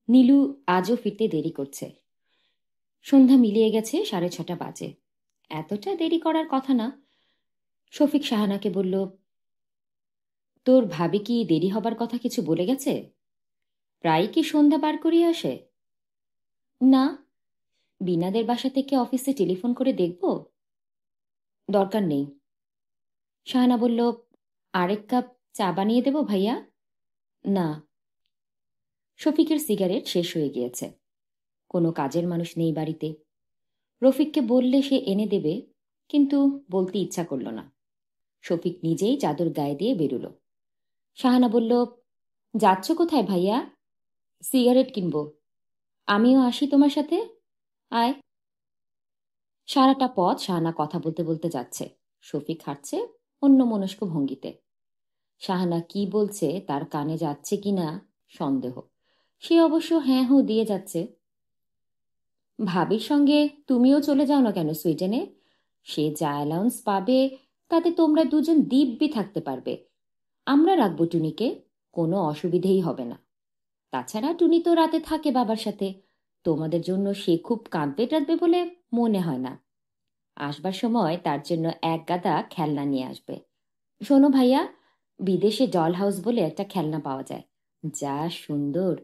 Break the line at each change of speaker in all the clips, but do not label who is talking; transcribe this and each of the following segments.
নীলু আজও ফিরতে দেরি করছে। সন্ধ্যা মিলিয়ে গেছে, 6:30 বাজে। এতটা দেরি করার কথা না। শফিক শাহানাকে বলল, তোর ভাবি কি দেরি হবার কথা কিছু বলে গেছে? প্রায় কি সন্ধ্যা পার করিয়ে আসে? না। বিনাদের বাসা থেকে অফিসে টেলিফোন করে দেখব? দরকার নেই। শাহানা বলল, আরেক কাপ চা বানিয়ে দেব ভাইয়া? না। শফিকের সিগারেট শেষ হয়ে গিয়েছে। কোনো কাজের মানুষ নেই বাড়িতে। রফিককে বললে সে এনে দেবে, কিন্তু বলতে ইচ্ছা করল না। শফিক নিজেই চাদর গায়ে দিয়ে বেরুল। শাহানা বলল, যাচ্ছ কোথায় ভাইয়া? সিগারেট কিনব। আমিও আসি তোমার সাথে। আয়। সারাটা পথ শাহানা কথা বলতে বলতে যাচ্ছে। শফিক হাঁটছে অন্যমনস্ক ভঙ্গিতে। শাহানা কি বলছে তার কানে যাচ্ছে কিনা সন্দেহ। সে অবশ্য হ্যাঁ হু দিয়ে যাচ্ছে। ভাবির সঙ্গে তুমিও চলে যাও না কেন সুইডেনে? সে যা অ্যালাউন্স পাবে তাতে তোমরা দুজন দিব্যি থাকতে পারবে। আমরা রাখবো টুনিকে, কোনো অসুবিধেই হবে না। তাছাড়া টুনি তো রাতে থাকে বাবার সাথে। তোমাদের জন্য সে খুব কাঁদবে টাঁদবে বলে মনে হয় না। আসবার সময় তার জন্য এক গাদা খেলনা নিয়ে আসবে। শোনো ভাইয়া, বিদেশে ডল হাউস বলে একটা খেলনা পাওয়া যায়। যা সুন্দর!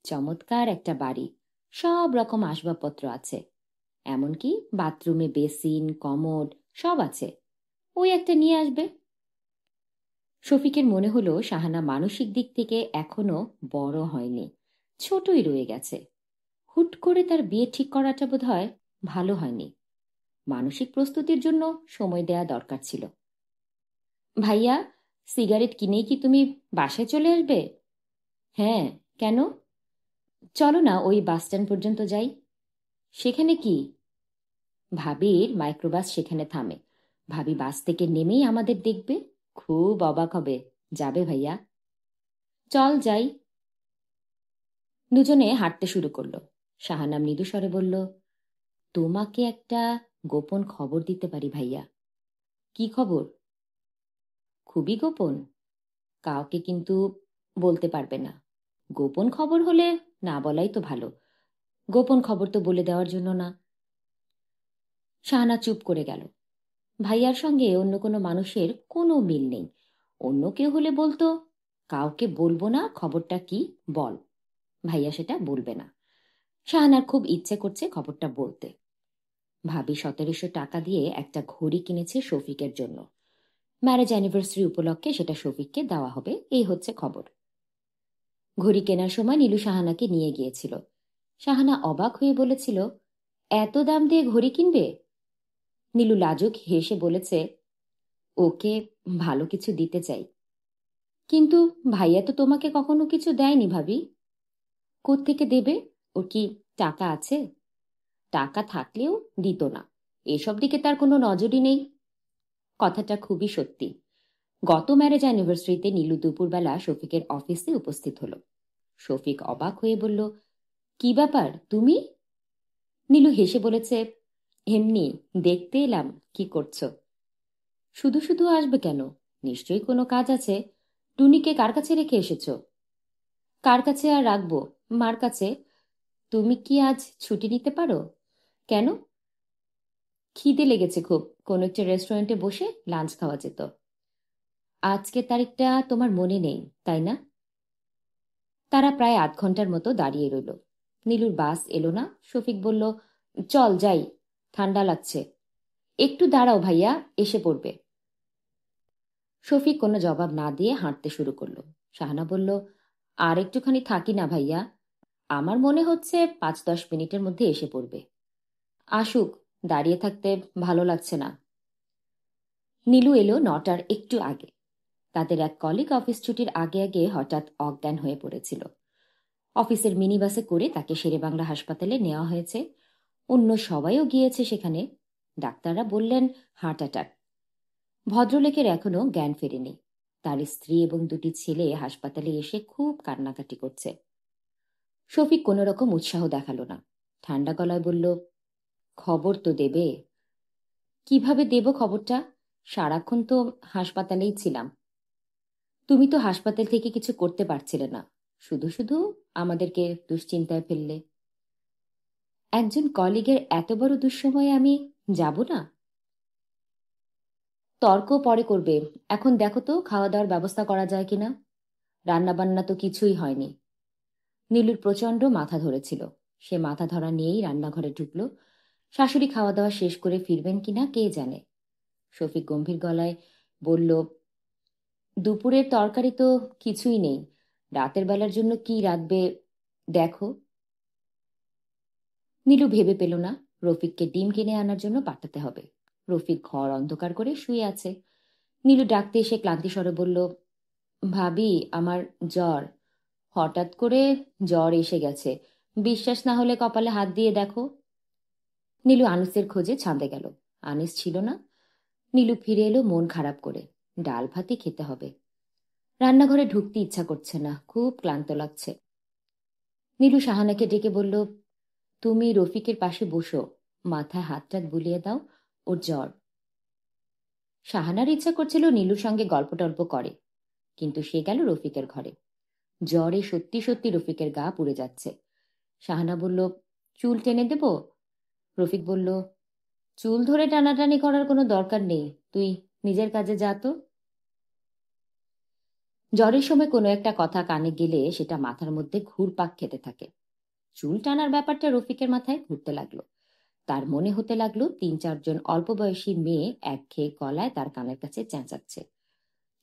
চমৎকার একটা বাড়ি, সব রকম আসবাবপত্র আছে। এমনকি বাথরুমে বেসিন, কমোড সব আছে। ওই একটা নিয়ে আসবে। শফিকের মনে হলো শাহানা মানসিক দিক থেকে এখনো বড় হয়নি, ছোটই রয়ে গেছে। হুট করে তার বিয়ে ঠিক করাটা বোধহয় ভালো হয়নি। মানসিক প্রস্তুতির জন্য সময় দেয়া দরকার ছিল। ভাইয়া, সিগারেট কিনেই কি তুমি বাসায় চলে আসবে? হ্যাঁ। কেন? চলো না ওই বাসস্ট্যান্ড পর্যন্ত যাই। সেখানে কি? ভাবির মাইক্রোবাস সেখানে থামে। ভাবি বাস থেকে নেমেই আমাদের দেখবে। খুব অবাক হবে। যাবে ভাইয়া? চল যাই। দুজনে হাঁটতে শুরু করলো। শাহানা মৃদু স্বরে বলল, তোমাকে একটা গোপন খবর দিতে পারি ভাইয়া। কি খবর? খুবই গোপন। কাউকে কিন্তু বলতে পারবে না। গোপন খবর হলে না বলাই তো ভালো। গোপন খবর তো বলে দেওয়ার জন্য না। শাহানা চুপ করে গেল। ভাইয়ার সঙ্গে অন্য কোনো মানুষের কোনো মিল নেই। অন্য কেউ হলে বলতো, কাউকে বলবো না, খবরটা কি বল। ভাইয়া সেটা বলবে না। শাহানার খুব ইচ্ছে করছে খবরটা বলতে। ভাবি 1700 টাকা দিয়ে একটা ঘড়ি কিনেছে শফিকের জন্য। ম্যারেজ অ্যানিভার্সারি উপলক্ষে সেটা শফিককে দেওয়া হবে, এই হচ্ছে খবর। ঘড়ি কেনার সময় নীলু শাহানাকে নিয়ে গিয়েছিল। শাহানা অবাক হয়ে বলেছিল, এত দাম দিয়ে ঘড়ি কিনবে? নীলু লাজুক হেসে বলেছে, ওকে ভালো কিছু দিতে চাই। কিন্তু ভাইয়া তো তোমাকে কখনো কিছু দেয়নি ভাবি। কোত্থেকে দেবে? ওর কি টাকা আছে? টাকা থাকলেও দিত না। এসব দিকে তার কোনো নজরই নেই। কথাটা খুবই সত্যি। গত ম্যারেজ অ্যানিভার্সারিতে নীলু দুপুরবেলা শফিকের অফিসে উপস্থিত হলো। শফিক অবাক হয়ে বলল, কি ব্যাপার তুমি? নীলু হেসে বলেছে, এমনি দেখতে এলাম, কি করছো। শুধু শুধু আসবে কেন? নিশ্চয়ই কোনো কাজ আছে। টুনিকে কার কাছে রেখে এসেছো? কার কাছে আর রাখবো? মার কাছে। তুমি কি আজ ছুটি নিতে পারো? কেন? খিদে লেগেছে খুব, কোনো একটা রেস্টুরেন্টে বসে লাঞ্চ খাওয়া যেত। আজকের তারিখটা তোমার মনে নেই, তাই না? তারা প্রায় আধ ঘন্টার মতো দাঁড়িয়ে রইল। নীলুর বাস এলো না। শফিক বলল, চল যাই, ঠান্ডা লাগছে। একটু দাঁড়াও ভাইয়া, এসে পড়বে। শফিক কোনো জবাব না দিয়ে হাঁটতে শুরু করলো। শাহানা বলল, আর একটুখানি থাকি না ভাইয়া? আমার মনে হচ্ছে 5-10 মিনিটের মধ্যে এসে পড়বে। আসুক, দাঁড়িয়ে থাকতে ভালো লাগছে না। নীলু এলো 9টার একটু আগে। তাদের এক কলিগ অফিস ছুটির আগে আগে হঠাৎ অজ্ঞান হয়ে পড়েছিল। অফিসের মিনি বাসে করে তাকে শেরেবাংলা হাসপাতালে নেওয়া হয়েছে। অন্য সবাইও গিয়েছে সেখানে। ডাক্তাররা বললেন হার্ট অ্যাটাক। ভদ্রলোকের এখনো জ্ঞান ফেরেনি। তার স্ত্রী এবং দুটি ছেলে হাসপাতালে এসে খুব কান্নাকাটি করছে। শফিক কোনো রকম উৎসাহ দেখালো না। ঠান্ডা গলায় বলল, খবর তো দেবে। কিভাবে দেব খবরটা? সারাক্ষণ তো হাসপাতালেই ছিলাম। তুমি তো হাসপাতাল থেকে কিছু করতে পারছিলে না। শুধু শুধু আমাদেরকে দুশ্চিন্তায় ফেললে। একজন কলিগের এত বড় দুঃসময়ে আমি যাব না? তর্ক পরে করবে, এখন দেখো তো খাওয়া দাওয়ার ব্যবস্থা করা যায় কিনা। রান্নাবান্না তো কিছুই হয়নি। নীলুর প্রচণ্ড মাথা ধরেছিল। সে মাথা ধরা নিয়েই রান্নাঘরে ঢুকল। শাশুড়ি খাওয়া দাওয়া শেষ করে ফিরবেন কিনা কে জানে। শফিক গম্ভীর গলায় বলল, দুপুরের তরকারি তো কিছুই নেই, রাতের বেলার জন্য কি রাখবে দেখো। নীলু ভেবে পেল না। রফিককে ডিম কিনে আনার জন্য পাঠাতে হবে। রফিক ঘর অন্ধকার করে শুয়ে আছে। নীলু ডাকতে এসে ক্লান্তি স্বরে বলল, ভাবি, আমার জ্বর। হঠাৎ করে জ্বর এসে গেছে, বিশ্বাস না হলে কপালে হাত দিয়ে দেখো। নীলু আনিসের খোঁজে ছাদে গেল। আনিস ছিল না। নীলু ফিরে এলো মন খারাপ করে। ডাল ভাতই খেতে হবে। রান্নাঘরে ঢুকতে ইচ্ছা করছে না, খুব ক্লান্ত লাগছে। নীলু শাহানাকে ডেকে বলল, তুমি রফিকের পাশে বসো, মাথায় হাত টাত বুলিয়ে দাও, ওর জ্বর। শাহানার ইচ্ছা করছিল নীলুর সঙ্গে গল্প টল্প করে, কিন্তু সে গেল রফিকের ঘরে। জ্বরে সত্যি সত্যি রফিকের গা পুড়ে যাচ্ছে। শাহানা বলল, চুল টেনে দেব? রফিক বলল, চুল ধরে টানাটানি করার কোনো দরকার নেই, তুই নিজের কাজে যা তো। জ্বরের সময় কোনো একটা কথা কানে গেলে সেটা মাথার মধ্যে ঘুরপাক খেতে থাকে। চুল টানার ব্যাপারটা রফিকের মাথায় ঘুরতে লাগলো। তার মনে হতে লাগলো ৩-৪ জন অল্প বয়সী মেয়ে একঘেয়ে গলায় তার কানের কাছে চেঁচাচ্ছে,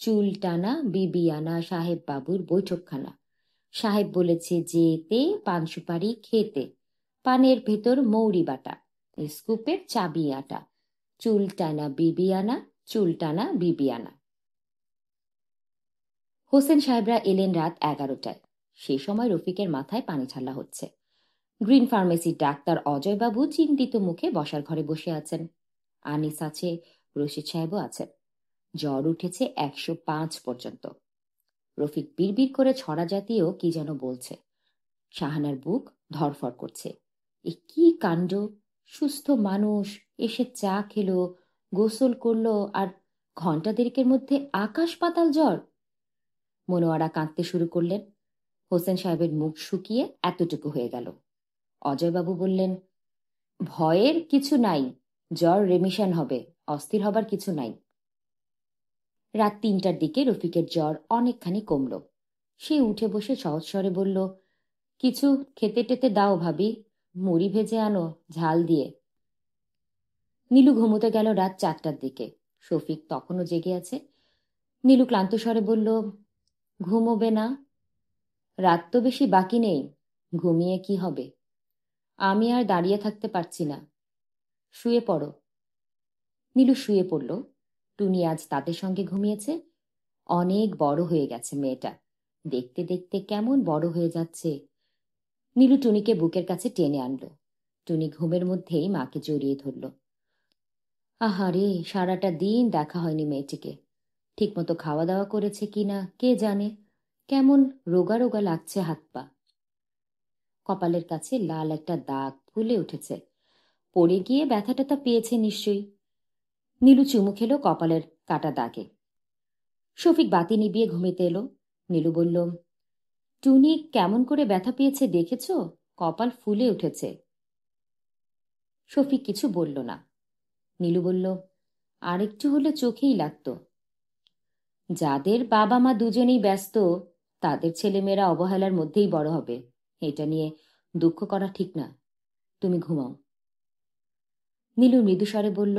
চুল টানা, বিবিয়ানা, সাহেব বাবুর বৈঠকখানা। সাহেব বলেছে যেতে, পান সুপারি খেতে, পানের ভেতর মৌরি বাটা, স্কুপের চাবি আটা, চুল টানা বিবিয়ানা, চুল টানা বিবিয়ানা। হোসেন সাহেবরা এলেন রাত 11টায়। সে সময় রফিকের মাথায় পানি ঠাল্লা হচ্ছে। গ্রিন ফার্মেসির ডাক্তার অজয়বাবু চিন্তিত মুখে বসার ঘরে বসে আছেন। আনিস আছে, রশিদ সাহেবও আছেন। জ্বর উঠেছে 105 পর্যন্ত। রফিক বিড়বিড় করে ছড়া জাতীয় কি যেন বলছে। শাহানার বুক ধরফর করছে। এ কি কাণ্ড! সুস্থ মানুষ এসে চা খেলো, গোসল করলো, আর ঘণ্টা দেড়েকের মধ্যে আকাশ পাতাল জ্বর। মনোয়ারা কাঁদতে শুরু করলেন। হোসেন সাহেবের মুখ শুকিয়ে এতটুকু হয়ে গেল। অজয়বাবু বললেন, ভয়ের কিছু নাই, জ্বর রেমিশন হবে, অস্থির হবার কিছু নাই। রাত 3টার দিকে রফিকের জ্বর অনেকখানি কমল। সে উঠে বসে সহজ স্বরে বলল, কিছু খেতে টেতে দাও ভাবি, মুড়ি ভেজে আনো ঝাল দিয়ে। নীলু ঘুমোতে গেল রাত 4টার দিকে। শফিক তখনও জেগে আছে। নীলু ক্লান্ত স্বরে বলল, ঘুমোবে না? রাত তো বেশি বাকি নেই, ঘুমিয়ে কি হবে? আমি আর দাঁড়িয়ে থাকতে পারছি না, শুয়ে পড়ো। নীলু শুয়ে পড়ল। টুনি আজ তাদের সঙ্গে ঘুমিয়েছে। অনেক বড় হয়ে গেছে মেয়েটা, দেখতে দেখতে কেমন বড় হয়ে যাচ্ছে। নীলু টুনিকে বুকের কাছে টেনে আনলো। টুনি ঘুমের মধ্যেই মাকে জড়িয়ে ধরল। আহারে, সারাটা দিন দেখা হয়নি মেয়েটিকে। ঠিকমতো খাওয়া দাওয়া করেছে কিনা কে জানে। কেমন রোগা রোগা লাগছে হাত পা। কপালের কাছে লাল একটা দাগ ফুলে উঠেছে। পড়ে গিয়ে ব্যথা ট্যাথা পেয়েছে নিশ্চয়ই। নীলু চুমু খেলো কপালের কাটা দাগে। শফিক বাতি নিবিয়ে ঘুমিতে এলো। নীলু বলল, টুনি কেমন করে ব্যথা পেয়েছে দেখেছ? কপাল ফুলে উঠেছে। শফিক কিছু বলল না। নীলু বলল, আরেকটু হলে চোখেই লাগতো। যাদের বাবা মা দুজনেই ব্যস্ত, তাদের ছেলেমেয়েরা অবহেলার মধ্যেই বড় হবে, এটা নিয়ে দুঃখ করা ঠিক না। তুমি ঘুমাও। নীলু মৃদুস্বরে বলল,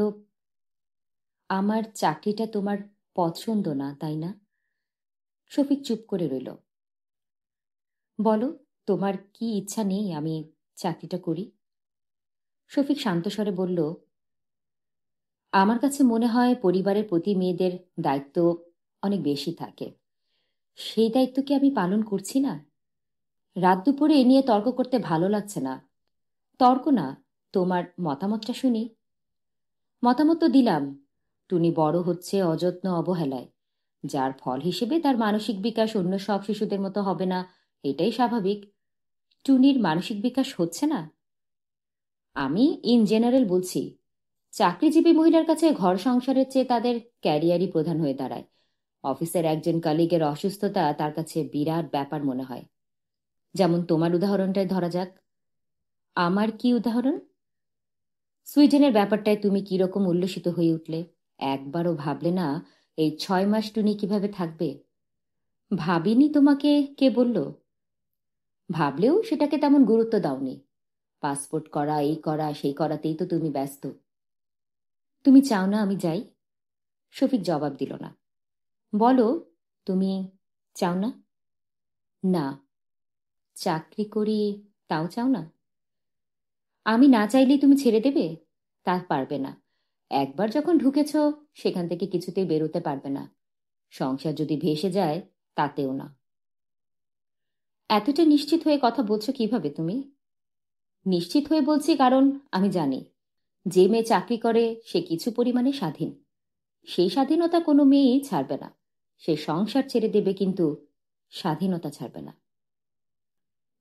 আমার চাকরিটা তোমার পছন্দ না, তাই না? শফিক চুপ করে রইল। বলো, তোমার কি ইচ্ছা নেই আমি চাকরিটা করি? শফিক শান্ত স্বরে বলল, আমার কাছে মনে হয় পরিবারের প্রতি মেয়েদের দায়িত্ব অনেক বেশি থাকে। সেই দায়িত্ব কি আমি পালন করছি না? রাত দুপুরে এ নিয়ে তর্ক করতে ভালো লাগছে না। তর্ক না, তোমার মতামতটা শুনি। মতামত তো দিলাম। টুনি বড় হচ্ছে অযত্ন অবহেলায়, যার ফল হিসেবে তার মানসিক বিকাশ অন্য সব শিশুদের মতো হবে না, এটাই স্বাভাবিক। টুনির মানসিক বিকাশ হচ্ছে না? আমি ইন জেনারেল বলছি। চাকরিজীবী মহিলার কাছে ঘর সংসারের চেয়ে তাদের ক্যারিয়ারই প্রধান হয়ে দাঁড়ায়। অফিসের একজন কলিগের অসুস্থতা তার কাছে বিরাট ব্যাপার মনে হয়। যেমন তোমার উদাহরণটাই ধরা যাক। আমার কি উদাহরণ? সুইডেনের ব্যাপারটায় তুমি কিরকম উল্লসিত হয়ে উঠলে। একবারও ভাবলে না এই 6 মাস টুনি কিভাবে থাকবে? ভাবিনি তোমাকে কে বলল? ভাবলেও সেটাকে তেমন গুরুত্ব দাওনি। পাসপোর্ট করা, এই করা, সেই করাতেই তো তুমি ব্যস্ত। তুমি চাও না আমি যাই? শফিক জবাব দিল না। বলো, তুমি চাও না? না। চাকরি করি তাও চাও না? আমি না চাইলেই তুমি ছেড়ে দেবে? তা পারবে না। একবার যখন ঢুকেছ সেখান থেকে কিছুতেই বেরোতে পারবে না। সংসার যদি ভেসে যায় তাতেও না। এতটা নিশ্চিত হয়ে কথা বলছো কিভাবে তুমি? নিশ্চিত হয়ে বলছি কারণ আমি জানি যে মেয়ে চাকরি করে সে কিছু পরিমাণে স্বাধীন। সেই স্বাধীনতা কোনো মেয়েই ছাড়বে না। সে সংসার ছেড়ে দেবে কিন্তু স্বাধীনতা ছাড়বে না।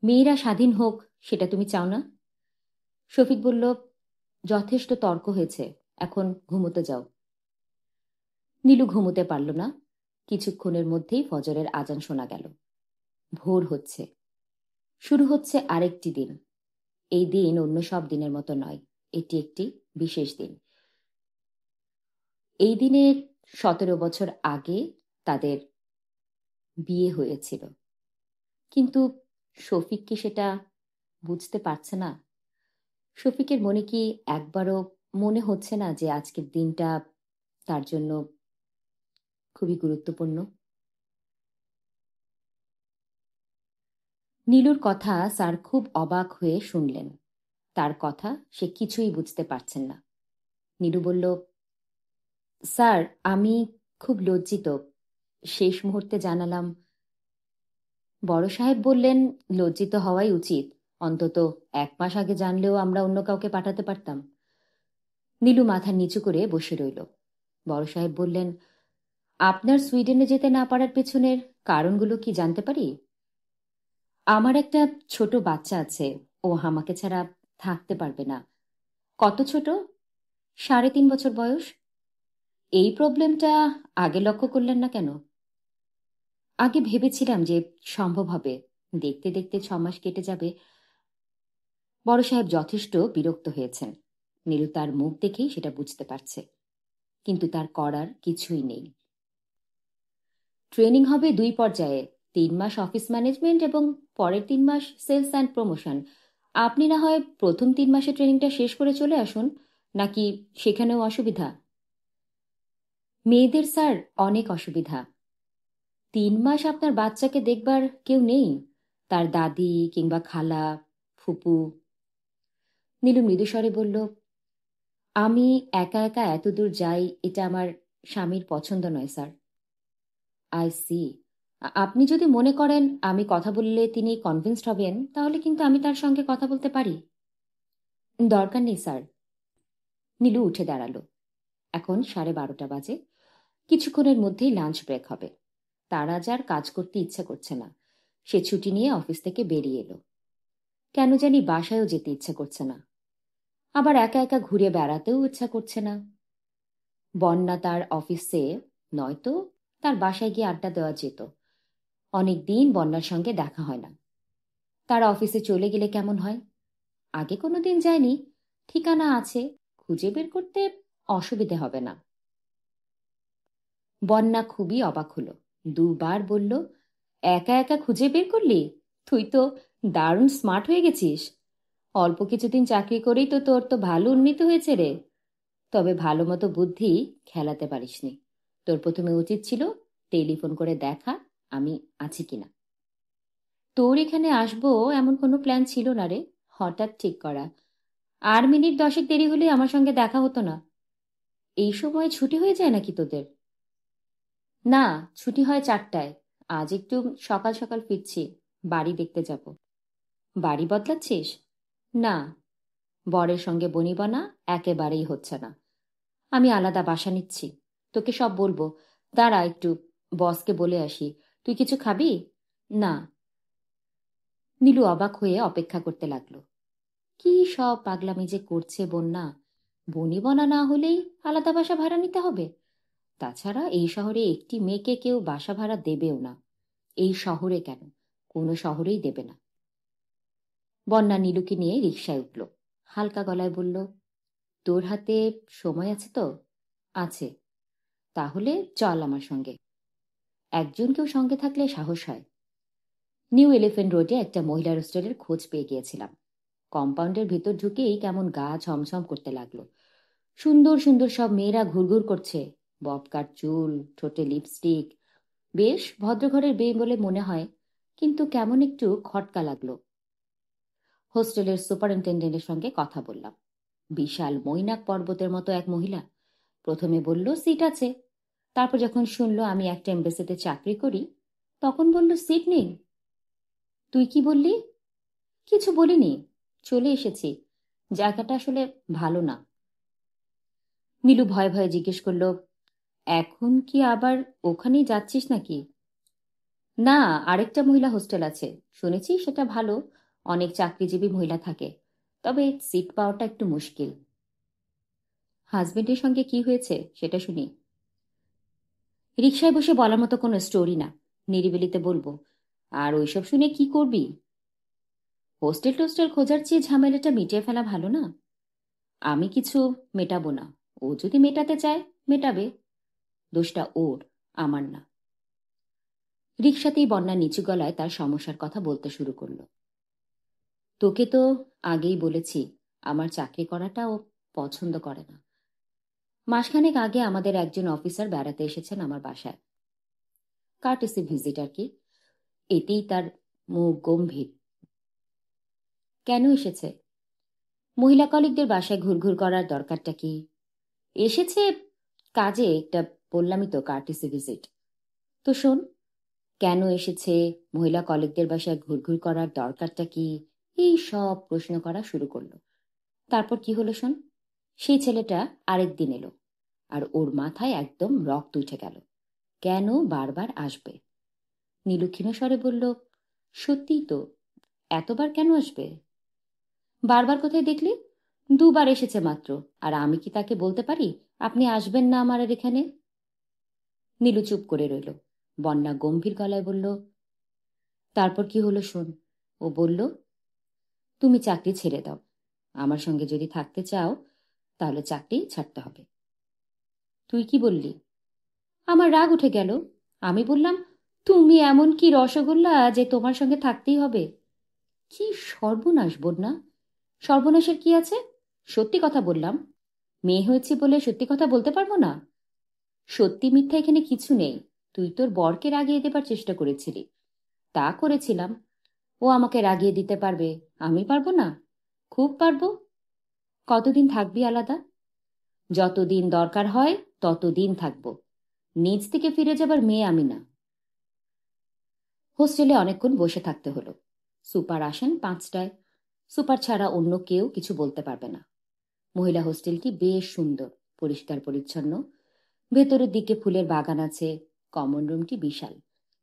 মেয়েরা স্বাধীন হোক সেটা তুমি চাও না? শফিক বলল, যথেষ্ট তর্ক হয়েছে, এখন ঘুমোতে যাও। নীলু ঘুমোতে পারল না। কিছুক্ষণের মধ্যেই ফজরের আজান শোনা গেল। ভোর হচ্ছে। শুরু হচ্ছে আরেকটি দিন। এই দিন অন্য সব দিনের মতো নয়। এটি একটি বিশেষ দিন। এই দিনের 17 বছর আগে তাদের বিয়ে হয়েছিল। কিন্তু শফিক কি সেটা বুঝতে পারছে না? শফিকের মনে কি একবারও মনে হচ্ছে না যে আজকের দিনটা তার জন্য খুবই গুরুত্বপূর্ণ? নীলুর কথা স্যার খুব অবাক হয়ে শুনলেন। তার কথা সে কিছুই বুঝতে পারছেন না। নীলু বলল, স্যার, আমি খুব লজ্জিত। শেষ মুহূর্তে জানালাম। বড় সাহেব বললেন, লজ্জিত হওয়াই উচিত। অন্তত 1 মাস আগে জানলেও আমরা অন্য কাউকে পাঠাতে পারতাম। নীলু মাথা নিচু করে বসে রইল। বড় সাহেব বললেন, আপনার সুইডেনে যেতে না পারার পেছনের কারণগুলো কি জানতে পারি? আমার একটা ছোট বাচ্চা আছে। ও আমাকে ছাড়া থাকতে পারবে না। কত ছোট? 3.5 বছর বয়স। এই প্রবলেমটা আগে লক্ষ্য করলেন না কেন? আগে ভেবেছিলাম যে সম্ভব হবে। দেখতে দেখতে 6 মাস কেটে যাবে। বড় সাহেব যথেষ্ট বিরক্ত হয়েছেন। নীলু তার মুখ দেখেই সেটা বুঝতে পারছে। কিন্তু তার করার কিছুই নেই। ট্রেনিং হবে 2 পর্যায়ে। 3 মাস অফিস ম্যানেজমেন্ট এবং পরের 3 মাস সেলস অ্যান্ড প্রমোশন। আপনি না হয় প্রথম 3 মাসে ট্রেনিংটা শেষ করে চলে আসুন। নাকি সেখানেও অসুবিধা? মেয়েদের স্যার অনেক অসুবিধা। 3 মাস আপনার বাচ্চাকে দেখবার কেউ নেই? তার দাদি কিংবা খালা, ফুপু? নীলু মৃদুস্বরে বলল, আমি একা একা এতদূর যাই এটা আমার স্বামীর পছন্দ নয় স্যার। I C. আপনি যদি মনে করেন আমি কথা বললে তিনি কনভিন্সড হবেন তাহলে কিন্তু আমি তার সঙ্গে কথা বলতে পারি। দরকার নেই স্যার। নীলু উঠে দাঁড়ালো। এখন 12:30 বাজে। কিছুক্ষণের মধ্যেই লাঞ্চ ব্রেক হবে। তার আজ আর কাজ করতে ইচ্ছা করছে না। সে ছুটি নিয়ে অফিস থেকে বেরিয়ে এলো। কেন জানি বাসায়ও যেতে ইচ্ছা করছে না। আবার একা একা ঘুরে বেড়াতেও ইচ্ছা করছে না। বন্যা তার অফিসে, নয়তো তার বাসায় গিয়ে আড্ডা দেওয়া যেত। অনেক দিন বন্যার সঙ্গে দেখা হয় না। তার অফিসে চলে গেলে কেমন হয়? আগে কোনো দিন যায়নি, ঠিকানা আছে, খুঁজে বের করতে অসুবিধে হবে না। বন্যা খুবই অবাক হলো। 2 বার বলল, একা একা খুঁজে বের করলি? তুই তো দারুণ স্মার্ট হয়ে গেছিস। অল্প কিছুদিন চাকরি করেই তো তোর তো ভালো উন্নীত হয়েছে রে। তবে ভালো মতো বুদ্ধি খেলাতে পারিসনি। তোর প্রথমে উচিত ছিল টেলিফোন করে দেখা আমি আছি কিনা। তোর এখানে আসবো এমন কোনো প্ল্যান ছিল না রে। হঠাৎ ঠিক করা। আর মিনিট 10 দেরি হলে আমার সঙ্গে দেখা হতো না। এই সময় ছুটি হয়ে যায় নাকি তোদের? না, ছুটি হয় 4টায়। আজ একটু সকাল সকাল ফিরছি। বাড়ি দেখতে যাব। বাড়ি বদলাচ্ছিস? না, বরের সঙ্গে বনিবনা একেবারেই হচ্ছে না। আমি আলাদা বাসা নিচ্ছি। তোকে সব বলবো। দাঁড়া একটু, বসকে বলে আসি। তুই কিছু খাবি? না। নীলু অবাক হয়ে অপেক্ষা করতে লাগলো। কি সব পাগলামি যে করছে বন্যা! বনিবনা না হলেই আলাদা বাসা ভাড়া নিতে হবে। তাছাড়া এই শহরে একটি মেয়েকে কেউ বাসা ভাড়া দেবেও না। এই শহরে কেন, কোনো শহরেই দেবে না। বন্যা নীলুকে নিয়ে রিকশায় উঠল। হালকা গলায় বলল, তোর হাতে সময় আছে তো? আছে। তাহলে চল আমার সঙ্গে। একজন কেউ সঙ্গে থাকলে সাহস হয়। নিউ এলিফ্যান্ট রোডে একটা মহিলার হোস্টেলের খোঁজ পেয়ে গিয়েছিলাম। কম্পাউন্ডের ভেতর ঢুকেই কেমন গা ছমছম করতে লাগলো। সুন্দর সুন্দর সব মেয়েরা ঘুরঘুর করছে, ববকাট চুল, ঠোঁটে লিপস্টিক। বেশ ভদ্রঘরের মেয়ে বলে মনে হয়, কিন্তু কেমন একটু খটকা লাগলো। হোস্টেলের সুপারিনটেন্ডেন্টের সঙ্গে কথা বললাম। বিশাল মৈনাক পর্বতের মতো এক মহিলা। প্রথমে বলল সিট আছে, তারপর যখন শুনল আমি একটা এমবেসিতে চাকরি করি, তখন বলল সিট নেই। তুই কি বললি? কিছু বলিনি, চলে এসেছি, জায়গাটা আসলে ভালো না। নীলু ভয়ে ভয়ে জিজ্ঞেস করল, এখন কি আবার ওখানেই যাচ্ছিস নাকি? না, আরেকটা মহিলা হোস্টেল আছে, শুনেছি সেটা ভালো, অনেক চাকরিজীবী মহিলা থাকে, তবে সিট পাওয়াটা একটু মুশকিল। হাজবেন্ডের সঙ্গে কি হয়েছে সেটা শুনি। রিকশায় বসে বলার মতো কোনো স্টোরি না, নিরিবিলিতে বলবো। আর ওইসব শুনে কি করবি? হোস্টেল টোস্টেল খোঁজার চেয়ে ঝামেলাটা মিটিয়ে ফেলা ভালো না? আমি কিছু মেটাবো না, ও যদি মেটাতে চায় মেটাবে, দোষটা ওর, আমার না। রিকশাতেই বন্যা নিচু গলায় তার সমস্যার কথা বলতে শুরু করলো। তোকে তো আগেই বলেছি, আমার চাকরি করাটা ও পছন্দ করে না। মাসখানেক আগে আমাদের একজন অফিসার বেড়াতে এসেছেন আমার বাসায়। কার্টেসি ভিজিট আর কি। এতেই তার মুখ গম্ভীর। কেন এসেছে? মহিলা কলিগদের বাসায় ঘুরঘুর করার দরকারটা কি? এসেছে কাজে একটা, বললামই তো কার্টেসি ভিজিট। তো শোন, কেন এসেছে, মহিলা কলিগদের বাসায় ঘুরঘুর করার দরকারটা কি, এই সব প্রশ্ন করা শুরু করলো। তারপর কি হলো শোন। সেই ছেলেটা আরেক দিন এলো, আর ওর মাথায় একদম রক্ত উঠে গেল। কেন বারবার আসবে? নীলু ক্ষীণ স্বরে বলল, সত্যিই তো, এতবার কেন আসবে? বারবার কোথায় দেখলি? দুবার এসেছে মাত্র। আর আমি কি তাকে বলতে পারি আপনি আসবেন না আমার এখানে? নীলু চুপ করে রইল। বন্যা গম্ভীর গলায় বলল, তারপর কি হলো শোন। ও বলল, তুমি চাকরি ছেড়ে দাও, আমার সঙ্গে যদি থাকতে চাও তাহলে চাকরি ছাড়তে হবে। তুই কি বললি? আমার রাগ উঠে গেল। আমি বললাম, তুমি এমন কি রসগোল্লা যে তোমার সঙ্গে থাকতেই হবে? কি সর্বনাশ বন্যা! সর্বনাশের কি আছে? সত্যি কথা বললাম। মেয়ে হয়েছে বলে সত্যি কথা বলতে পারবো না? সত্যি মিথ্যা এখানে কিছু নেই। তুই তোর বরকে রাগিয়ে দেবার চেষ্টা করেছিলি। তা করেছিলাম। ও আমাকে রাগিয়ে দিতে পারবে, আমি পারবো না? খুব পারবো। কতদিন থাকবি আলাদা? যতদিন দরকার হয় ততদিন থাকবো। নিজ থেকে ফিরে যাবার মেয়ে আমি না। হোস্টেলে অনেকক্ষণ বসে থাকতে হলো। সুপার আসেন 5টায়। সুপার ছাড়া অন্য কেউ কিছু বলতে পারবে না। মহিলা হোস্টেলটি বেশ সুন্দর, পরিষ্কার পরিচ্ছন্ন। ভেতরের দিকে ফুলের বাগান আছে। কমন রুমটি বিশাল।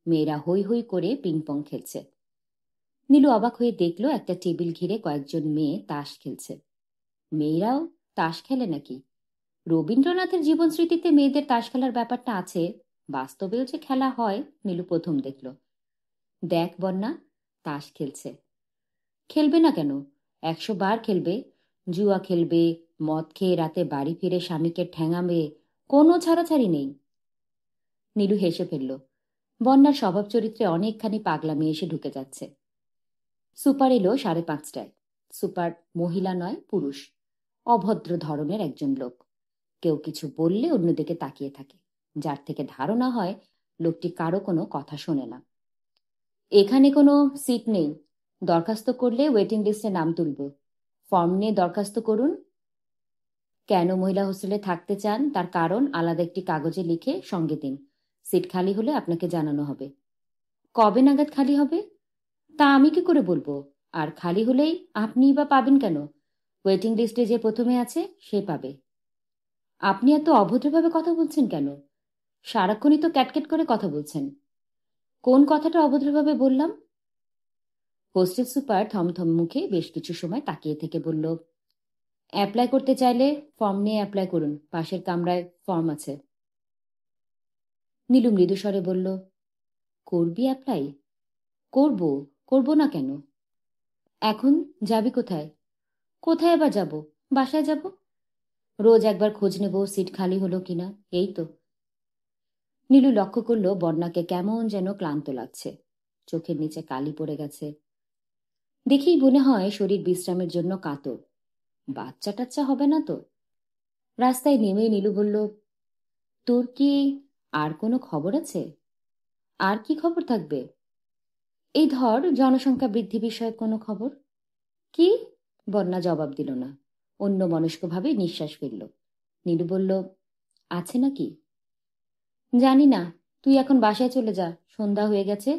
মেয়েরা হৈ হৈ করে পিং পং খেলছে। নীলু অবাক হয়ে দেখল একটা টেবিল ঘিরে কয়েকজন মেয়ে তাস খেলছে। মেয়েরাও তাস খেলে নাকি? রবীন্দ্রনাথের জীবন স্মৃতিতে মেয়েদের তাস খেলার ব্যাপারটা আছে, বাস্তবেও যে খেলা হয় নীলু প্রথম দেখল। দেখ বন্যা, তাস খেলছে। খেলবে না কেন? 100 বার খেলবে। জুয়া খেলবে, মদ খেয়ে রাতে বাড়ি ফিরে স্বামীকে ঠ্যাঙাবে, কোনো ছাড়াছাড়ি নেই। নীলু হেসে ফেলল। বন্যার স্বভাব চরিত্রে অনেকখানি পাগলামি এসে ঢুকে যাচ্ছে। সুপার এলো 5:30টায়। সুপার মহিলা নয়, পুরুষ। অভদ্র ধরনের একজন লোক। কেউ কিছু বললে অন্যদিকে তাকিয়ে থাকে, যার থেকে ধারণা হয় লোকটি কারো কোনো কথা শোনে না। এখানে কোনো সিট নেই, দরখাস্ত করলে ওয়েটিং লিস্টে নাম তুলব, ফর্ম নিয়ে দরখাস্ত করুন। কেন মহিলা হোস্টেলে থাকতে চান তার কারণ আলাদা একটি কাগজে লিখে সঙ্গে দিন। সিট খালি হলে আপনাকে জানানো হবে। কবে নাগাদ খালি হবে? তা আমি কি করে বলবো? আর খালি হলেই আপনিই বা পাবেন কেন? ওয়েটিং লিস্টে যে প্রথমে আছে সে পাবে। আপনি এত অভদ্রভাবে কথা বলছেন কেন? সারাক্ষণই তো ক্যাটক্যাট করে কথা বলছেন। কোন কথাটা অভদ্রভাবে বললাম? হোস্টেল সুপার থমথম মুখে বেশ কিছু সময় তাকিয়ে থেকে বলল, অ্যাপ্লাই করতে চাইলে ফর্ম নিয়ে অ্যাপ্লাই করুন, পাশের কামরায় ফর্ম আছে। নীলু মৃদুস্বরে বলল, করবি অ্যাপ্লাই? করব, করব না কেন? এখন যাবি কোথায়? কোথায় আবার যাব? বাসায় যাব। রোজ একবার খোঁজ নেব সিট খালি হলো কিনা, এই তো। নীলু লক্ষ্য করল বন্যাকে কেমন যেন ক্লান্ত লাগছে, চোখের নিচে কালি পড়ে গেছে। দেখেই মনে হয় শরীর বিশ্রামের জন্য কাতর। বাচ্চা টাচ্চা হবে না তো? রাস্তায় নেমে নীলু বলল, তোর কি আর কোনো খবর আছে? আর কি খবর থাকবে? এই ধর জনসংখ্যা বৃদ্ধি বিষয়ক কোনো খবর। কি? বন্যা জবাব দিল না, অন্য মনস্কভাবে নিঃশ্বাস ফেলল। নীলু বলল, আছে নাকি? জানি না। তুই এখন বাসায় চলে যা, সন্ধ্যা হয়ে গেছে।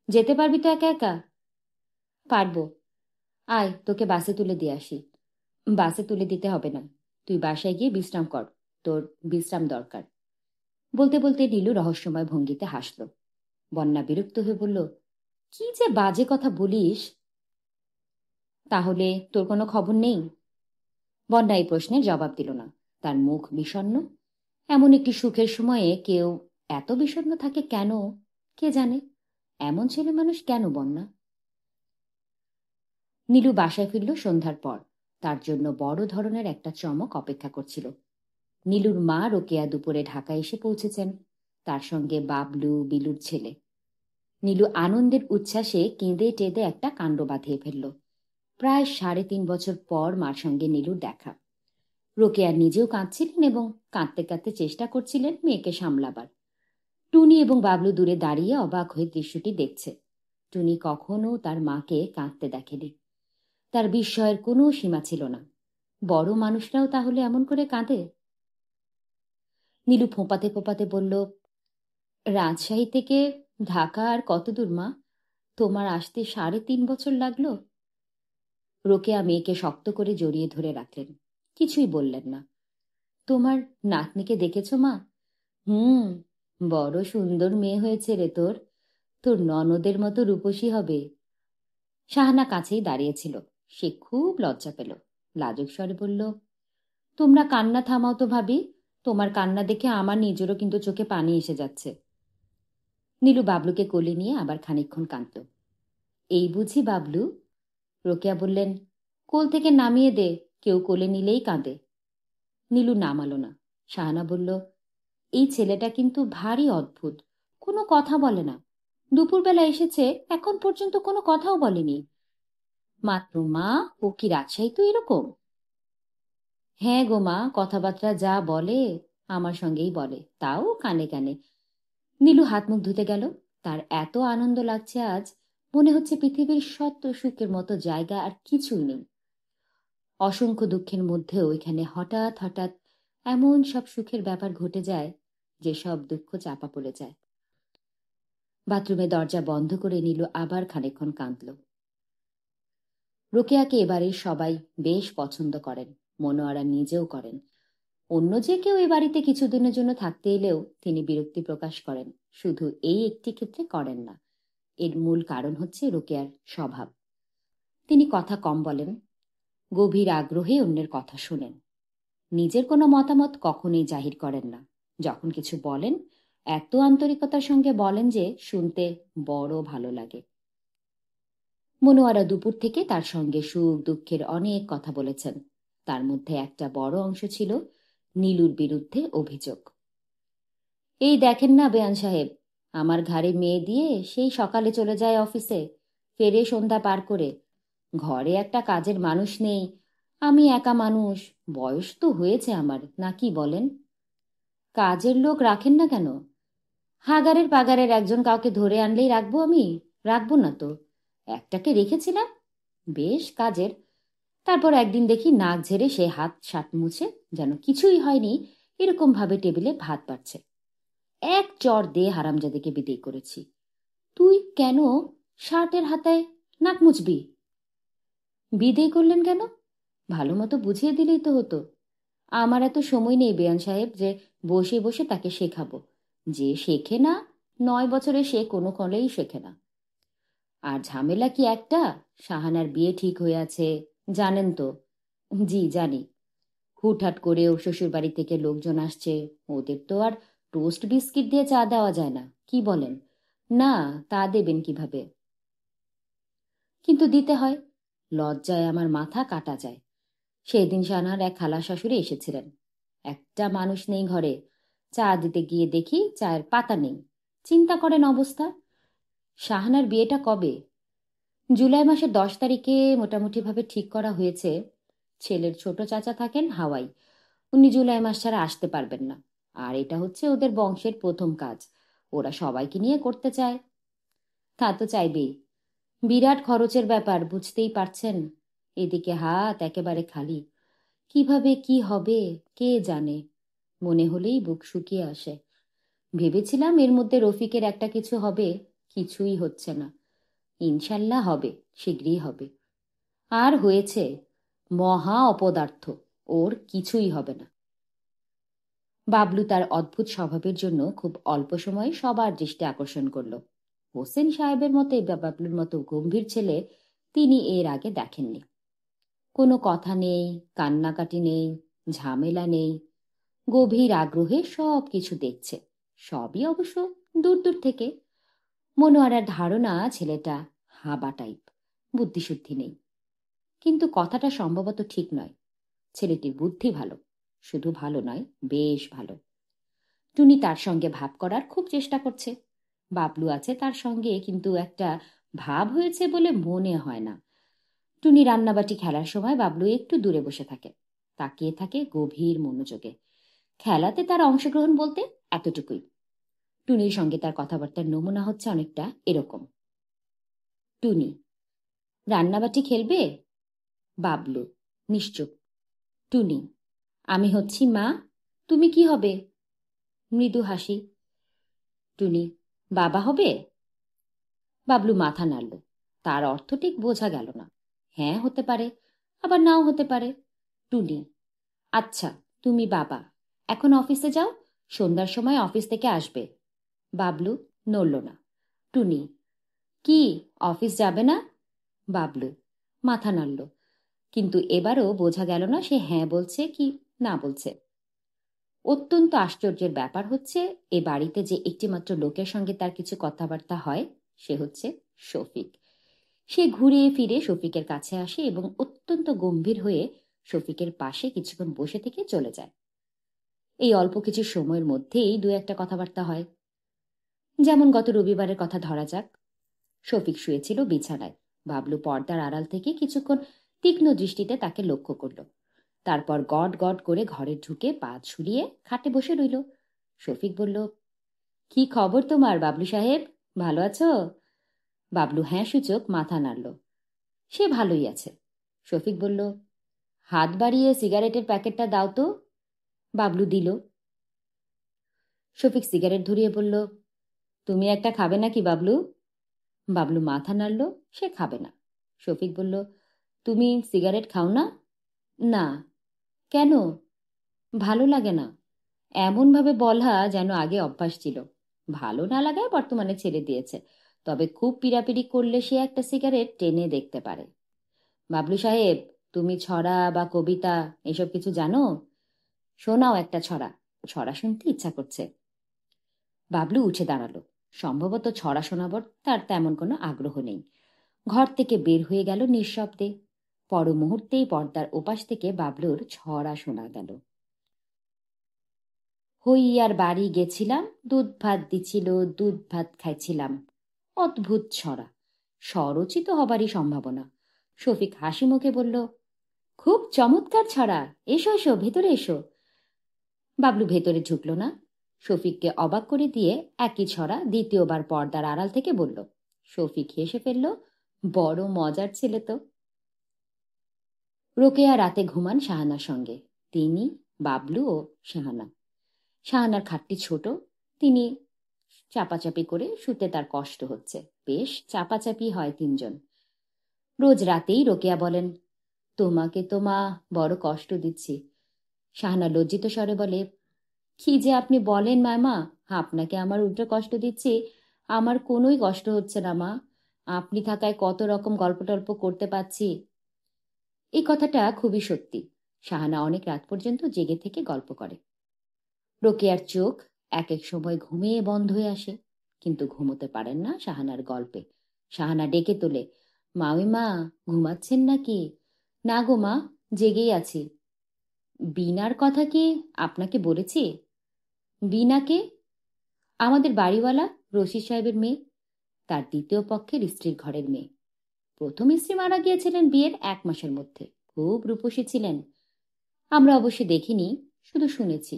যেতে পারবি তো একা একা? পারবো। আয়, তোকে বাসে তুলে দিয়ে আসি। বাসে তুলে দিতে হবে না, তুই বাসায় গিয়ে বিশ্রাম কর, তোর বিশ্রাম দরকার। বলতে বলতে নীলু রহস্যময় ভঙ্গিতে হাসল। বন্যা বিরক্ত হয়ে বলল, কি যে বাজে কথা বলিস। তাহলে তোর কোনো খবর নেই? বন্যা এই প্রশ্নের জবাব দিল না, তার মুখ বিষণ্ণ। এমন একটি সুখের সময়ে কেউ এত বিষণ্ণ থাকে কেন, কে জানে। এমন ছেলে মানুষ কেন বন্যা? নীলু বাসায় ফিরল সন্ধ্যার পর। তার জন্য বড় ধরনের একটা চমক অপেক্ষা করছিল। নীলুর মা রোকেয়া দুপুরে ঢাকায় এসে পৌঁছেছেন, তার সঙ্গে বাবলু, বিলুর ছেলে। নীলু আনন্দের উচ্ছ্বাসে কেঁদে টেঁদে একটা কাণ্ড বাঁধিয়ে ফেলল। প্রায় 3.5 বছর পর মার সঙ্গে নীলুর দেখা। রোকেয়া নিজেও কাঁদছিলেন এবং কাঁদতে কাঁদতে চেষ্টা করছিলেন মেয়েকে সামলাবার। টুনি এবং বাবলু দূরে দাঁড়িয়ে অবাক হয়ে দৃশ্যটি দেখছে। টুনি কখনো তার মাকে কাঁদতে দেখেনি। তার বিস্ময়ের কোনো সীমা ছিল না। বড় মানুষরাও তাহলে এমন করে কাঁদে? নীলু ফোঁপাতে ফোঁপাতে বলল, রাজশাহী থেকে ঢাকা আর কত দূর মা? তোমার আসতে 3.5 বছর লাগলো। রোকেয়া মেয়েকে শক্ত করে জড়িয়ে ধরে রাখলেন, কিছুই বললেন না। তোমার নাতনিকে দেখেছ মা? হুম, বড় সুন্দর মেয়ে হয়েছে রে তোর। তোর ননদের মতো রূপসী হবে। শাহানা কাছেই দাঁড়িয়েছিল, সে খুব লজ্জা পেল। লাজুক স্বরে বলল, তোমরা কান্না থামাও তো ভাবি। তোমার কান্না দেখে আমার নিজেরও কিন্তু চোখে পানি এসে যাচ্ছে। নীলু বাবলুকে কোলে নিয়ে আবার খানিকক্ষণ কাঁদল। এই বুঝি বাবলু? রোকেয়া বললেন, কোল থেকে নামিয়ে দে, কেউ কোলে নিলেই কাঁদে। নীলু নামালো না। শাহানা বলল, এই ছেলেটা কিন্তু ভারী অদ্ভুত, কোনো কথা বলে না। দুপুরবেলা এসেছে, এখন পর্যন্ত কোনো কথাও বলেনি। মাত্র মা, ও কি রাজশাহী তো এরকম? হ্যাঁ গো মা, কথাবার্তা যা বলে আমার সঙ্গেই বলে, তাও কানে কানে। নীলু হাত মুখ ধুতে গেল। তার এত আনন্দ লাগছে আজ, মনে হচ্ছে পৃথিবীর শত সুখের মতো জায়গা আর কিছুই নেই। অসংখ্য দুঃখের মধ্যেও এখানে হঠাৎ হঠাৎ এমন সব সুখের ব্যাপার ঘটে যায় যে সব দুঃখ চাপা পড়ে যায়। বাথরুমে দরজা বন্ধ করে নীলু আবার খানিকক্ষণ কাঁদল। রোকেয়াকে এবারে সবাই বেশ পছন্দ করেন, মনোয়ারা নিজেও করেন। অন্য যে কেউ এ বাড়িতে কিছুদিনের জন্য থাকতে এলেও তিনি বিরক্তি প্রকাশ করেন, শুধু এই একটি ক্ষেত্রে করেন না। এর মূল কারণ হচ্ছে রোকেয়ার স্বভাব। তিনি কথা কম বলেন, গভীর আগ্রহে অন্যের কথা শোনেন। নিজের কোনো মতামত কখনোই জাহির করেন না। যখন কিছু বলেন, এত আন্তরিকতার সঙ্গে বলেন যে শুনতে বড় ভালো লাগে। মনোয়ারা দুপুর থেকে তার সঙ্গে সুখ দুঃখের অনেক কথা বলেছেন। তার মধ্যে একটা বড় অংশ ছিল নীলুর বিরুদ্ধে অভিযোগ। এই দেখেন না বেয়ান সাহেব, আমার ঘাড়ে মেয়ে দিয়ে সেই সকালে চলে যায় অফিসে, ফেরে সন্ধ্যা পার করে। ঘরে একটা কাজের মানুষ নেই, আমি একা মানুষ। বয়স তো হয়েছে আমার, না কি বলেন? কাজের লোক রাখেন না কেন? হাগারের পাগারের একজন কাউকে ধরে আনলেই রাখবো আমি? রাখবো না তো। একটাকে রেখেছিলাম, বেশ কাজের। তারপর একদিন দেখি নাক ঝেড়ে সে হাত শাট মুছে যেন কিছুই হয়নি এরকম ভাবে টেবিলে ভাত বাড়ছে। এক চর দিয়ে হারামজাদিকে বিদেয় করেছি। তুই কেন শার্টের হাতায় নাক মুছবি? বিদেয় করলেন কেন? ভালো মতো বুঝিয়ে দিলেই তো হতো। আমার এত সময় নেই বেয়ান সাহেব যে বসে বসে তাকে শেখাবো। যে শেখে না, 9 বছরে সে কোনো কলেই শেখে না। আর ঝামেলা কি একটা, শাহানার বিয়ে ঠিক হয়ে আছে, জানেন তো? জি জানি। হুটহাট করে ও শ্বশুর বাড়ি থেকে লোকজন আসছে, ওদের তো আর টোস্ট বিস্কিট দিয়ে চা দেওয়া যায় না, কি বলেন? না, তা দেবেন কিভাবে? কিন্তু দিতে হয়। লজ্জায় আমার মাথা কাটা যায়। সেদিন শাহানার এক খালা শাশুড়ি এসেছিলেন। একটা মানুষ নেই ঘরে। চা দিতে গিয়ে দেখি চায়ের পাতা নেই। চিন্তা করেন অবস্থা। শাহানার বিয়েটা কবে? জুলাই মাসের 10 তারিখে মোটামুটিভাবে ঠিক করা হয়েছে। ছেলের ছোট চাচা থাকেন হাওয়াই। উনি জুলাই মাস ছাড়া আসতে পারবেন না। আর এটা হচ্ছে ওদের বংশের প্রথম কাজ। ওরা সবাইকে নিয়ে করতে চায়। তা তো চাইবেই। বিরাট খরচের ব্যাপার, বুঝতেই পারছেন। এদিকে হাত একেবারে খালি। কিভাবে কি হবে কে জানে। মনে হলেই বুক শুকিয়ে আসে। ভেবেছিলাম এর মধ্যে রফিকের একটা কিছু হবে। কিছুই হচ্ছে না। ইনশাল্লাহ হবে, শীঘ্রই হবে। আর হয়েছে, মহা অপদার্থ। ওর কিছুই হবে না। বাবলু তার অদ্ভুত স্বভাবের জন্য খুব অল্প সময়ে সবার দৃষ্টি আকর্ষণ করল। হোসেন সাহেবের মতে বাবলুর মতো গম্ভীর ছেলে তিনি এর আগে দেখেননি। কোনো কথা নেই, কান্নাকাটি নেই, ঝামেলা নেই। গভীর আগ্রহে সব কিছু দেখছে। সবই অবশ্য দূর দূর থেকে। মনোয়ারার ধারণা ছেলেটা হাবা টাইপ, বুদ্ধিশুদ্ধি নেই। কিন্তু কথাটা সম্ভবত ঠিক নয়। ছেলেটির বুদ্ধি ভালো। শুধু ভালো নয়, বেশ ভালো। টুনি তার সঙ্গে ভাব করার খুব চেষ্টা করছে। বাবলু আছে তার সঙ্গে, কিন্তু একটা ভাব হয়েছে বলে মনে হয় না। টুনি রান্নাবাটি খেলার সময় বাবলু একটু দূরে বসে থাকে, তাকিয়ে থাকে গভীর মনোযোগে। খেলাতে তার অংশগ্রহণ বলতে এতটুকুই। টুনির সঙ্গে তার কথাবার্তার নমুনা হচ্ছে অনেকটা এরকম। টুনি: রান্নাবাটি খেলবে? বাবলু: নিশ্চুপ। টুনি: আমি হচ্ছি মা, তুমি কি হবে? মৃদু হাসি। টুনি: বাবা হবে? বাবলু মাথা নাড়ল। তার অর্থ ঠিক বোঝা গেল না। হ্যাঁ হতে পারে, আবার নাও হতে পারে। টুনি: আচ্ছা, তুমি বাবা। এখন অফিসে যাও, সন্ধ্যার সময় অফিস থেকে আসবে। বাবলু নড়ল না। টুনি: কি, অফিস যাবে না? বাবলু মাথা নাড়ল, কিন্তু এবারও বোঝা গেল না সে হ্যাঁ বলছে কি না বলছে। অত্যন্ত আশ্চর্যের ব্যাপার হচ্ছে, এ বাড়িতে যে একটিমাত্র লোকের সঙ্গে তার কিছু কথাবার্তা হয় সে হচ্ছে শফিক। সে ঘুরে ফিরে শফিকের কাছে আসে এবং অত্যন্ত গম্ভীর হয়ে শফিকের পাশে কিছুক্ষণ বসে থেকে চলে যায়। এই অল্প কিছু সময়ের মধ্যেই দু একটা কথাবার্তা হয়। যেমন গত রবিবারের কথা ধরা যাক। শফিক শুয়েছিল বিছানায়। বাবলু পর্দার আড়াল থেকে কিছুক্ষণ তীক্ষ্ণ দৃষ্টিতে তাকে লক্ষ্য করল। তারপর গট গট করে ঘরে ঢুকে পা ছুড়িয়ে খাটে বসে রইল। শফিক বলল, কি খবর তোমার বাবলু সাহেব, ভালো আছো? বাবলু হ্যাঁ সূচক মাথা নাড়ল। সে ভালোই আছে। শফিক বলল, হাত বাড়িয়ে সিগারেটের প্যাকেটটা দাও তো। বাবলু দিল। শফিক সিগারেট ধরিয়ে বলল, তুমি একটা খাবে নাকি বাবলু? বাবলু মাথা নাড়ল, সে খাবে না। শফিক বলল, তুমি সিগারেট খাও না? না। কেন? ভালো লাগে না। এমনভাবে বলা যেন আগে অভ্যাস ছিল। ভালো না লাগায় বর্তমানে ছেড়ে দিয়েছে, তবে খুব পিড়াপিড়ি করলে সে একটা সিগারেট টেনে দেখতে পারে। বাবলু সাহেব, তুমি ছড়া বা কবিতা এসব কিছু জানো? শোনাও একটা ছড়া। ছড়া শুনতে ইচ্ছা করছে। বাবলু উঠে দাঁড়ালো। সম্ভবত ছড়া শোনাবার তার তেমন কোনো আগ্রহ নেই। ঘর থেকে বের হয়ে গেল নিঃশব্দে। পর মুহূর্তেই পর্দার ওপাশ থেকে বাবলুর ছড়া শোনা গেল। হইয়ার বাড়ি গেছিলাম, দুধ ভাত দিছিল, দুধ ভাত খাইছিলাম। অদ্ভুত ছড়া, স্বরচিত হবারই সম্ভাবনা। শফিক হাসি মুখে বলল, খুব চমৎকার ছড়া, এসো এসো, ভেতরে এসো। বাবলু ভেতরে ঢুকল না। শফিককে অবাক করে দিয়ে একই ছড়া দ্বিতীয়বার পর্দার আড়াল থেকে বলল। শফিক হেসে ফেলল, বড় মজার ছেলে তো। রোকেয়া রাতে ঘুমান শাহানার সঙ্গে। তিনি, বাবলু ও শাহানা। শাহানার খাটটি ছোট। তিনি চাপাচাপি করে শুতে তার কষ্ট হচ্ছে। বেশ চাপাচাপি হয় তিনজন। রোজ রাতেই রোকেয়া বলেন, তোমাকে তো মা বড় কষ্ট দিচ্ছি। শাহানা লজ্জিত স্বরে বলে, কি যে আপনি বলেন মামা, আপনাকে আমার উল্টো কষ্ট দিচ্ছি? আমার কোনোই কষ্ট হচ্ছে না মা, আপনি থাকায় কত রকম গল্প টল্প করতে পারছি। এই কথাটা খুবই সত্যি। শাহানা অনেক রাত পর্যন্ত জেগে থেকে গল্প করে। রোকেয়ার চোখ এক এক সময় ঘুমিয়ে বন্ধ হয়ে আসে, কিন্তু ঘুমোতে পারেন না শাহানার গল্পে। শাহানা ডেকে তোলে, মামিমা ঘুমাচ্ছেন নাকি? না গো মা, জেগেই আছি। বিনার কথা কি আপনাকে বলেছি? বিনাকে? আমাদের বাড়িওয়ালা রশিদ সাহেবের মেয়ে, তার দ্বিতীয় পক্ষের স্ত্রীর ঘরের মেয়ে। প্রথম স্ত্রী মারা গিয়েছিলেন বিয়ের 1 মাসের মধ্যে। খুব রূপসী ছিলেন। আমরা অবশ্য দেখিনি, শুধু শুনেছি।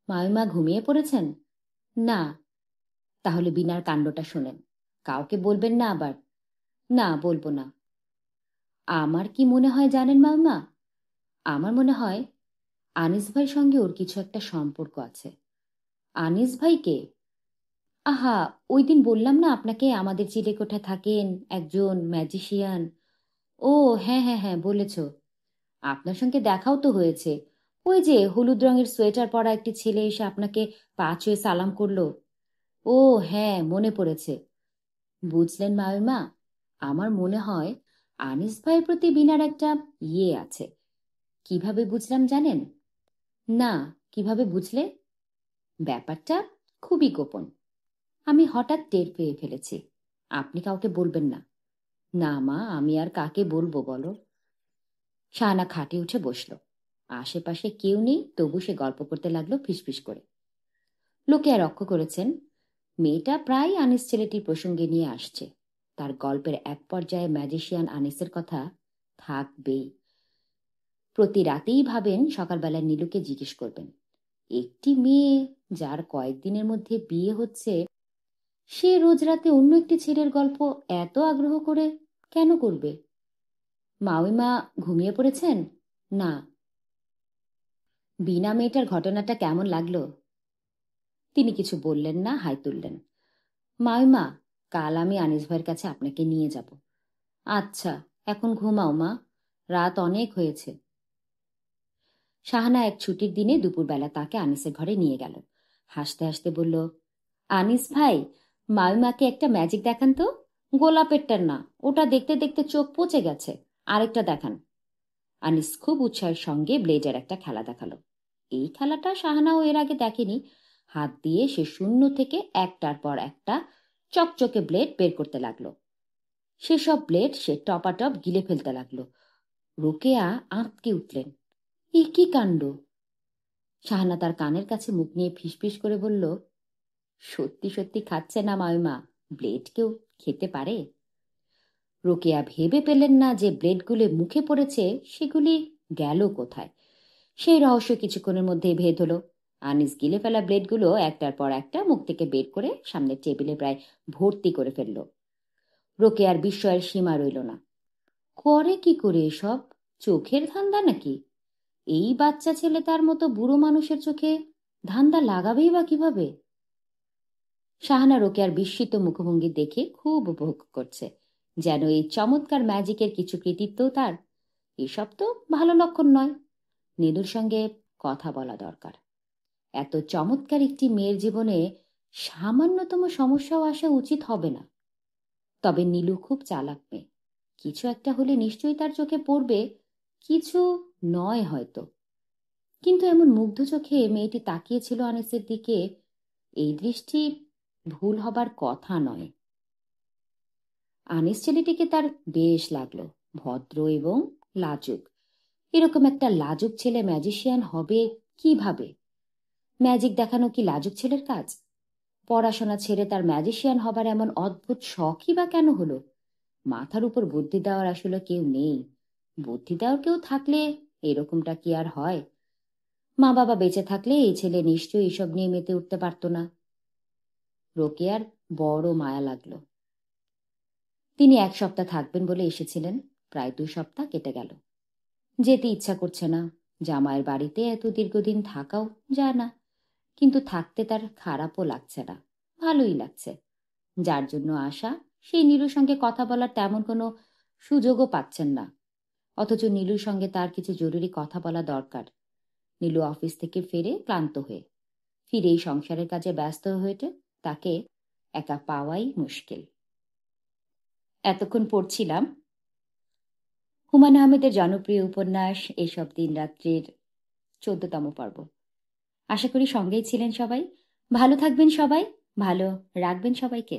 মামিমা ঘুমিয়ে পড়েছেন? না। তাহলে বিনার কাণ্ডটা শোনেন। কাউকে বলবেন না আবার। না, বলবো না। আমার কি মনে হয় জানেন মামিমা? আমার মনে হয় আনিস ভাইয়ের সঙ্গে ওর কিছু একটা সম্পর্ক আছে। আনিস ভাই কে? আহা, ওই দিন বললাম না আপনাকে আমাদের চিলেকোঠায় থাকেন একজন ম্যাজিশিয়ান। ও হ্যাঁ হ্যাঁ হ্যাঁ, বলেছ। আপনার সঙ্গে দেখাও তো হয়েছে। ওই যে হলুদ রঙের সোয়েটার পরা একটি ছেলে এসে আপনাকে পা ছুঁয়ে সালাম করলো। ও হ্যাঁ, মনে পড়েছে। বুঝলেন মামিমা, আমার মনে হয় আনিস ভাইয়ের প্রতি বিনার একটা আছে। কিভাবে বুঝলাম জানেন? না, কিভাবে বুঝলে? ব্যাপারটা খুবই গোপন। আমি হঠাৎ টের পেয়ে ফেলেছি। আপনি কাউকে বলবেন না। না মা, আমি আর কাকে বলবো বলো? শাহানা খাটে উঠে বসল। আশেপাশে কেউ নেই, তবু সে গল্প করতে লাগলো ফিসফিস করে। লোকে আর লক্ষ্য করেছেন মেয়েটা প্রায় আনিস ছেলেটির প্রসঙ্গে নিয়ে আসছে। তার গল্পের এক পর্যায়ে ম্যাজিশিয়ান আনিসের কথা থাকবেই। প্রতি রাতেই ভাবেন সকালবেলায় নীলুকে জিজ্ঞেস করবেন, একটি মেয়ে যার কয়েকদিনের মধ্যে বিয়ে হচ্ছে, সে রোজ রাতে অন্য একটি ছেলের গল্প এত আগ্রহ করে কেন করবে? মাউইমা ঘুমিয়ে পড়েছেন? না। বিনা মেয়েটার ঘটনাটা কেমন লাগলো? তিনি কিছু বললেন না, হাই তুললেন। মাউইমা, কাল আমি আনিস ভাইয়ের কাছে আপনাকে নিয়ে যাব। আচ্ছা, এখন ঘুমাও মা, রাত অনেক হয়েছে। শাহানা এক ছুটির দিনে দুপুরবেলা তাকে আনিসের ঘরে নিয়ে গেল। হাসতে হাসতে বলল, আনিস ভাই, মামিমাকে একটা ম্যাজিক দেখান তো। গোলাপেরটার না, ওটা দেখতে দেখতে চোখ পচে গেছে। আরেকটা দেখান। আনিস খুব উৎসাহের সঙ্গে ব্লেডের একটা খেলা দেখালো। এই খেলাটা শাহানাও এর আগে দেখেনি। হাত দিয়ে সে শূন্য থেকে একটার পর একটা চকচকে ব্লেড বের করতে লাগলো। সেসব ব্লেড সে টপাটপ গিলে ফেলতে লাগলো। রোকেয়া আঁতকে উঠলেন। এ কি কাণ্ড! শাহানা তার কানের কাছে মুখ নিয়ে ফিসফিস করে বলল, সত্যি সত্যি খাচ্ছে না মামিমা, ব্লেড কেউ খেতে পারে? রোকেয়া ভেবে পেলেন না যে ব্লেডগুলি মুখে পড়েছে সেগুলি গেল কোথায়। সেই রহস্য কিছুক্ষণের মধ্যে ভেদ হলো। আনিস গিলে ফেলা ব্লেডগুলো একটার পর একটা মুখ থেকে বের করে সামনের টেবিলে প্রায় ভর্তি করে ফেলল। রোকেয়ার বিস্ময়ের সীমা রইল না। করে কি করে এসব? চোখের ধান্দা নাকি? এই বাচ্চা ছেলে তার মতো বুড়ো মানুষের চোখে ধান্দা লাগাবেই বা কিভাবে? শাহানা রোকেয়ার বিস্মিত মুখভঙ্গি দেখে খুব উপভোগ করছে, যেন এই চমৎকার ম্যাজিকের কিছু কৃতিত্বও তার। এসব তো ভালো লক্ষণ নয়। নীলুর সঙ্গে কথা বলা দরকার। এত চমৎকার একটি মেয়ের জীবনে সামান্যতম সমস্যাও আসা উচিত হবে না। তবে নীলু খুব চালাক মেয়ে। কিছু একটা হলে নিশ্চয়ই তার চোখে পড়বে। কিছু নয় হয়তো, কিন্তু এমন মুগ্ধ চোখে মেয়েটি তাকিয়েছিল আনিসের দিকে, এই দৃষ্টি ভুল হবার কথা নয়। আনিস ছেলেটিকে তার বেশ লাগলো। ভদ্র এবং লাজুক। এরকম একটা লাজুক ছেলে ম্যাজিশিয়ান হবে কিভাবে? ম্যাজিক দেখানো কি লাজুক ছেলের কাজ? পড়াশোনা ছেড়ে তার ম্যাজিশিয়ান হবার এমন অদ্ভুত শখই বা কেন হলো? মাথার উপর বুদ্ধি দেওয়ার আসলে কেউ নেই। বুদ্ধি দেওয়ার কেউ থাকলে এরকমটা কি আর হয়? মা বাবা বেঁচে থাকলে এই ছেলে নিশ্চয়ই এসব নিয়ে মেতে উঠতে পারত না। রোকেয়ার বড় মায়া লাগলো। তিনি 1 সপ্তাহ থাকবেন বলে এসেছিলেন। প্রায় 2 সপ্তাহ কেটে গেল। যেতে ইচ্ছা করছে না। জামাইয়ের বাড়িতে এত দীর্ঘদিন থাকাও যায় না, কিন্তু থাকতে তার খারাপও লাগছে না, ভালোই লাগছে। যার জন্য আসা, সেই নীলুর সঙ্গে কথা বলার তেমন কোনো সুযোগও পাচ্ছেন না। অথচ নীলুর সঙ্গে তার কিছু জরুরি কথা বলা দরকার। নীলু অফিস থেকে ফেরে ক্লান্ত হয়ে, ফিরেই সংসারের কাজে ব্যস্ত হয়ে তাকে একা পাওয়াই মুশকিল। এতক্ষণ পড়ছিলাম হুমায়ূন আহমেদের জনপ্রিয় উপন্যাস এসব দিনরাত্রির 14তম পর্ব। আশা করি সঙ্গেই ছিলেন সবাই। ভালো থাকবেন সবাই, ভালো রাখবেন সবাইকে।